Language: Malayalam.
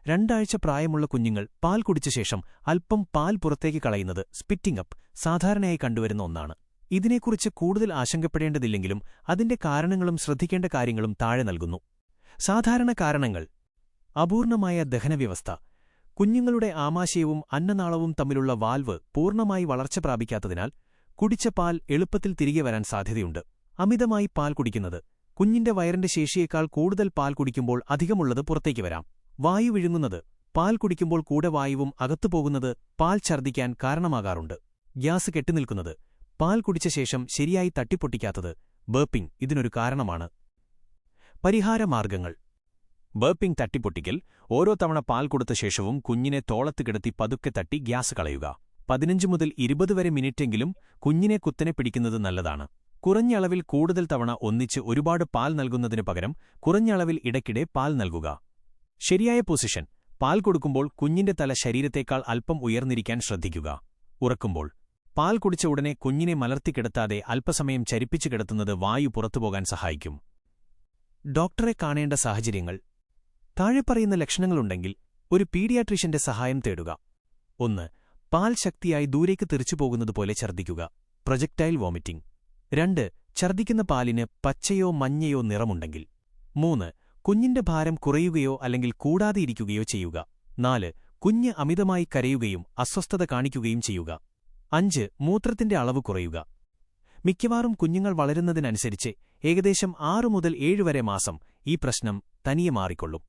2 ആഴ്ച പ്രായമുള്ള കുഞ്ഞുങ്ങൾ പാൽ കുടിച്ച ശേഷം അല്പം പാൽ പുറത്തേക്ക് കളയുന്നത് സ്പിറ്റിംഗ് അപ്പ് സാധാരണയായി കണ്ടുവരുന്ന ഒന്നാണ്. ഇതിനെക്കുറിച്ച് കൂടുതൽ ആശങ്കപ്പെടേണ്ടതില്ലെങ്കിലും അതിന്റെ കാരണങ്ങളും ശ്രദ്ധിക്കേണ്ട കാര്യങ്ങളും താഴെ നൽകുന്നു. സാധാരണ കാരണങ്ങൾ: അപൂർണമായ ദഹനവ്യവസ്ഥ. കുഞ്ഞുങ്ങളുടെ ആമാശയവും അന്നനാളവും തമ്മിലുള്ള വാൽവ് പൂർണ്ണമായി വളർച്ച പ്രാപിക്കാത്തതിനാൽ കുടിച്ച പാൽ എളുപ്പത്തിൽ തിരികെ വരാൻ സാധ്യതയുണ്ട്. അമിതമായി പാൽ കുടിക്കുന്നത്. കുഞ്ഞിന്റെ വയറിന്റെ ശേഷിയേക്കാൾ കൂടുതൽ പാൽ കുടിക്കുമ്പോൾ അധികമുള്ളത് പുറത്തേക്ക് വരാം. വായു വിഴുങ്ങുന്നത്. പാൽ കുടിക്കുമ്പോൾ കൂടെ വായുവും അകത്തുപോകുന്നത് പാൽ ഛർദ്ദിക്കാൻ കാരണമാകാറുണ്ട്. ഗ്യാസ് കെട്ടിനിൽക്കുന്നത്. പാൽ കുടിച്ച ശേഷം ശരിയായി തട്ടിപ്പൊട്ടിക്കാത്തത് ബേർപ്പിംഗ് ഇതിനൊരു കാരണമാണ്. പരിഹാരമാർഗ്ഗങ്ങൾ: ബേർപ്പിംഗ് തട്ടിപ്പൊട്ടിക്കൽ. ഓരോ തവണ പാൽ കൊടുത്ത ശേഷവും കുഞ്ഞിനെ തോളത്ത് കിടത്തി പതുക്കെ തട്ടി ഗ്യാസ് കളയുക. 15 മുതൽ 20 വരെ മിനിറ്റെങ്കിലും കുഞ്ഞിനെ കുത്തനെ പിടിക്കുന്നത് നല്ലതാണ്. കുറഞ്ഞ അളവിൽ കൂടുതൽ തവണ ഒന്നിച്ച് ഒരുപാട് പാൽ നൽകുന്നതിനു പകരം കുറഞ്ഞ അളവിൽ ഇടയ്ക്കിടെ പാൽ നൽകുക. ശരിയായ പൊസിഷൻ: പാൽ കൊടുക്കുമ്പോൾ കുഞ്ഞിന്റെ തല ശരീരത്തേക്കാൾ അല്പം ഉയർന്നിരിക്കാൻ ശ്രദ്ധിക്കുക. ഉറക്കുമ്പോൾ പാൽ കുടിച്ച ഉടനെ കുഞ്ഞിനെ മലർത്തിക്കിടത്താതെ അല്പസമയം ചരിപ്പിച്ചു കിടത്തുന്നത് വായു പുറത്തുപോകാൻ സഹായിക്കും. ഡോക്ടറെ കാണേണ്ട സാഹചര്യങ്ങൾ: താഴെ പറയുന്ന ലക്ഷണങ്ങളുണ്ടെങ്കിൽ ഒരു പീഡിയാട്രീഷ്യന്റെ സഹായം തേടുക. 1. പാൽ ശക്തിയായി ദൂരേക്ക് തെറിച്ചുപോകുന്നതുപോലെ ഛർദ്ദിക്കുക. Projectile vomiting. 2. ഛർദ്ദിക്കുന്ന പാലിന് പച്ചയോ മഞ്ഞയോ നിറമുണ്ടെങ്കിൽ. 3. കുഞ്ഞിന്റെ ഭാരം കുറയുകയോ അല്ലെങ്കിൽ കൂടാതെയിരിക്കുകയോ ചെയ്യുക. 4. കുഞ്ഞ് അമിതമായി കരയുകയും അസ്വസ്ഥത കാണിക്കുകയും ചെയ്യുക. 5. മൂത്രത്തിന്റെ അളവ് കുറയുക. മിക്കവാറും കുഞ്ഞുങ്ങൾ വളരുന്നതിനനുസരിച്ച് ഏകദേശം 6 മുതൽ 7 വരെ മാസം ഈ പ്രശ്നം തനിയെ മാറിക്കൊള്ളും.